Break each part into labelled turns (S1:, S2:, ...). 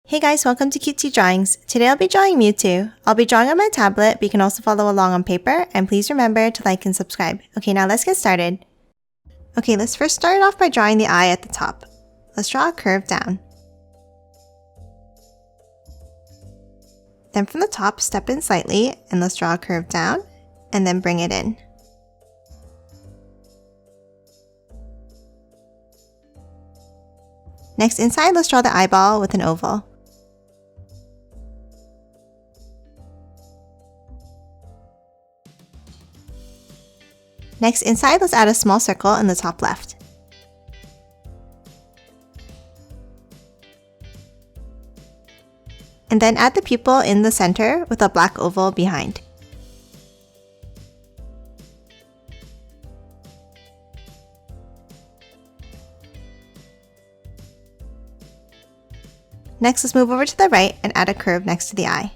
S1: Hey guys, welcome to Cutesy Drawings. Today I'll be drawing Mewtwo. I'll be drawing on my tablet, but you can also follow along on paper, and please remember to like and subscribe. Okay, now let's get started. Okay, let's first start off by drawing the eye at the top. Let's draw a curve down. Then from the top, step in slightly, and let's draw a curve down, and then bring it in. Next, inside, let's draw the eyeball with an oval. Next, inside, let's add a small circle in the top left. And then add the pupil in the center with a black oval behind. Next, let's move over to the right and add a curve next to the eye.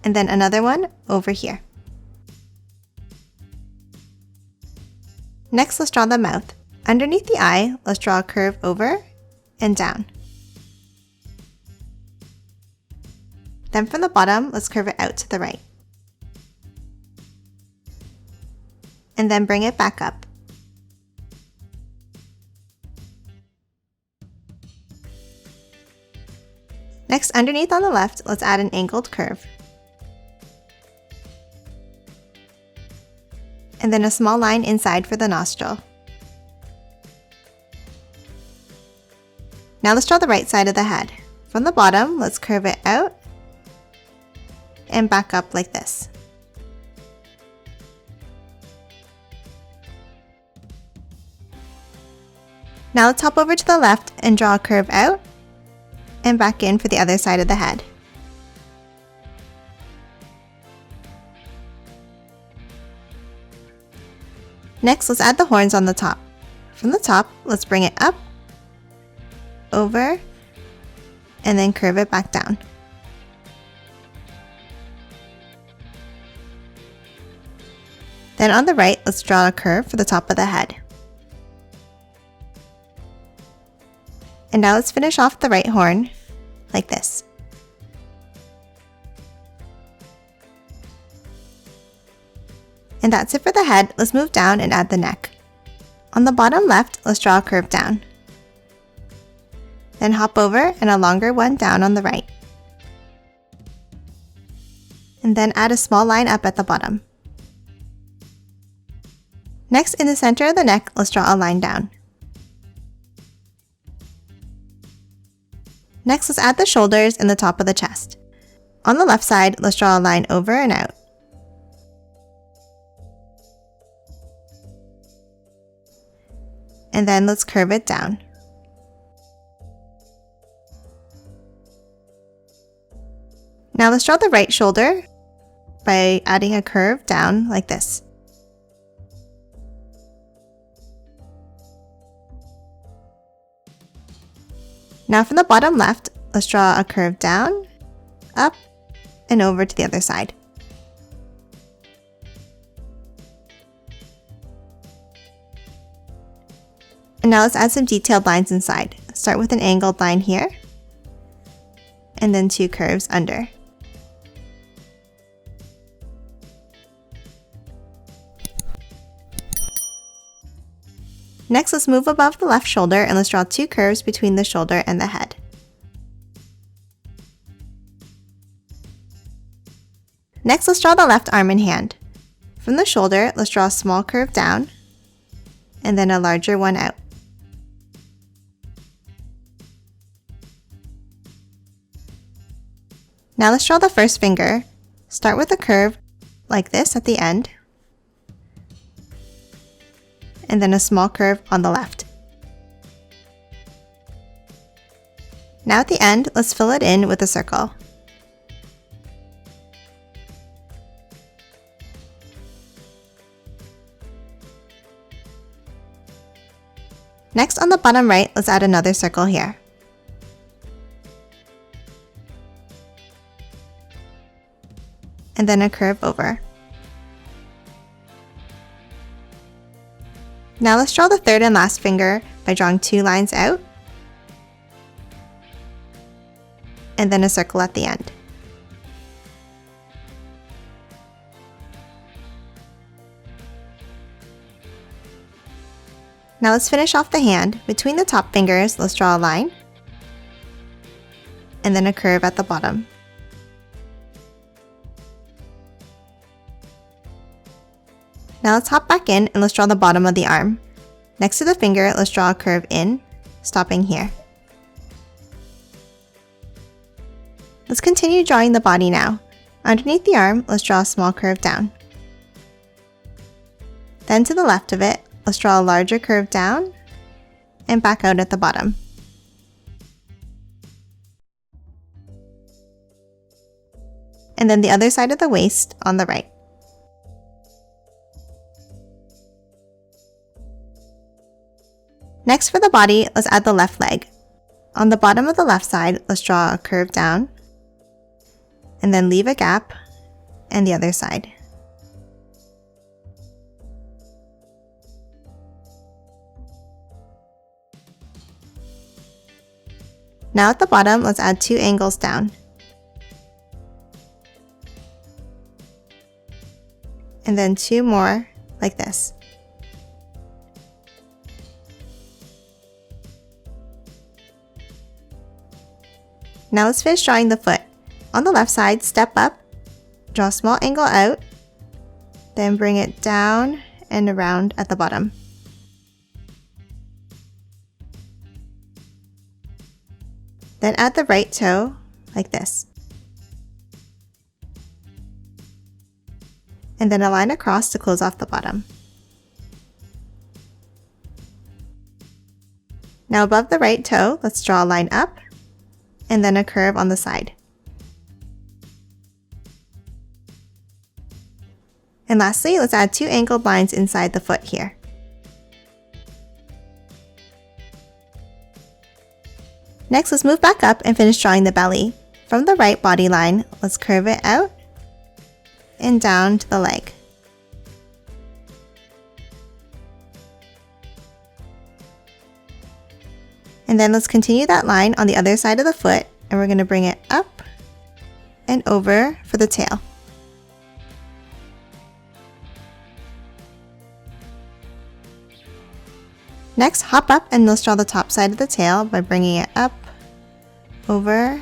S1: And then another one over here. Next, let's draw the mouth. Underneath the eye, let's draw a curve over and down. Then from the bottom, let's curve it out to the right. And then bring it back up. Next, underneath on the left, let's add an angled curve. And then a small line inside for the nostril. Now let's draw the right side of the head. From the bottom, let's curve it out and back up like this. Now let's hop over to the left and draw a curve out and back in for the other side of the head. Next, let's add the horns on the top. From the top, let's bring it up, over, and then curve it back down. Then on the right, let's draw a curve for the top of the head. And now let's finish off the right horn like this. And that's it for the head. Let's move down and add the neck. On the bottom left, let's draw a curve down. Then hop over and a longer one down on the right. And then add a small line up at the bottom. Next, in the center of the neck, let's draw a line down. Next, let's add the shoulders and the top of the chest. On the left side, let's draw a line over and out. And then let's curve it down. Now let's draw the right shoulder by adding a curve down like this. Now from the bottom left, let's draw a curve down, up, and over to the other side. And now let's add some detailed lines inside. Start with an angled line here, and then two curves under. Next, let's move above the left shoulder and let's draw two curves between the shoulder and the head. Next, let's draw the left arm and hand. From the shoulder, let's draw a small curve down, and then a larger one out. Now let's draw the first finger. Start with a curve like this at the end, and then a small curve on the left. Now at the end, let's fill it in with a circle. Next, on the bottom right, let's add another circle here. And then a curve over. Now let's draw the third and last finger by drawing two lines out and then a circle at the end. Now let's finish off the hand. Between the top fingers, let's draw a line, and then a curve at the bottom. Now let's hop back in and let's draw the bottom of the arm. Next to the finger, let's draw a curve in, stopping here. Let's continue drawing the body now. Underneath the arm, let's draw a small curve down. Then to the left of it, let's draw a larger curve down and back out at the bottom. And then the other side of the waist on the right. Next for the body, let's add the left leg. On the bottom of the left side, let's draw a curve down, and then leave a gap, and the other side. Now at the bottom, let's add 2 angles down. And then 2 more like this. Now let's finish drawing the foot. On the left side, step up, draw a small angle out, then bring it down and around at the bottom. Then add the right toe, like this. And then a line across to close off the bottom. Now above the right toe, let's draw a line up, and then a curve on the side. And lastly, let's add 2 angled lines inside the foot here. Next, let's move back up and finish drawing the belly. From the right body line, let's curve it out and down to the leg. And then let's continue that line on the other side of the foot, and we're going to bring it up and over for the tail. Next, hop up and let's draw the top side of the tail by bringing it up, over,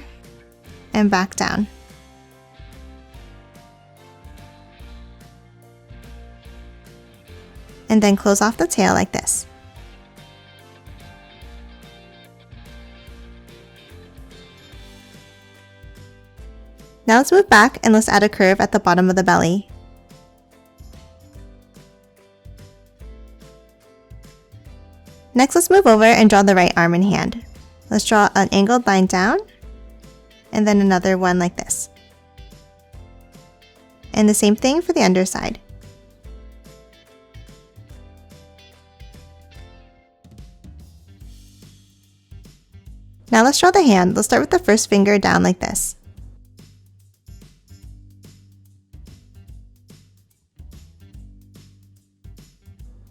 S1: and back down. And then close off the tail like this. Now let's move back and let's add a curve at the bottom of the belly. Next, let's move over and draw the right arm and hand. Let's draw an angled line down, and then another one like this. And the same thing for the underside. Now let's draw the hand. Let's start with the first finger down like this.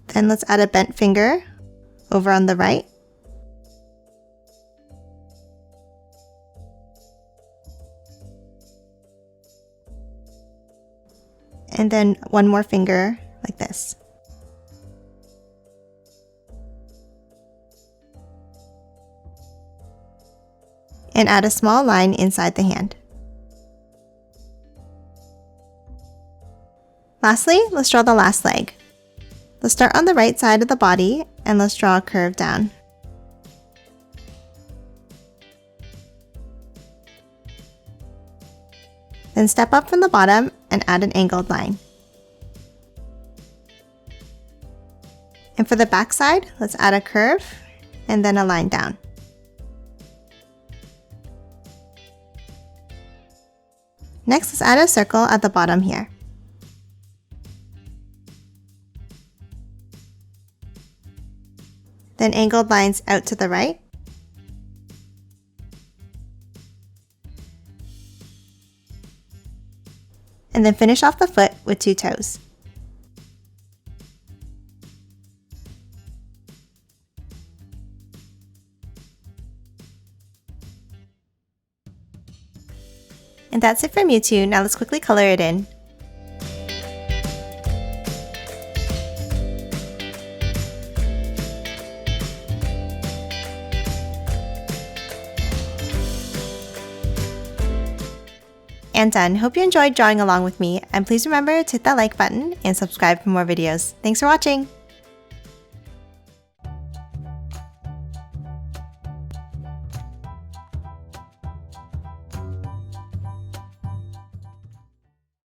S1: Then let's add a bent finger over on the right. And then one more finger like this. And add a small line inside the hand. Lastly, let's draw the last leg. Let's start on the right side of the body and let's draw a curve down. Then step up from the bottom and add an angled line. And for the back side, let's add a curve and then a line down. Next, let's add a circle at the bottom here. Then angled lines out to the right. And then finish off the foot with 2 toes. And that's it for Mewtwo. Now let's quickly color it in. And done. Hope you enjoyed drawing along with me, and please remember to hit that like button and subscribe for more videos. Thanks for watching!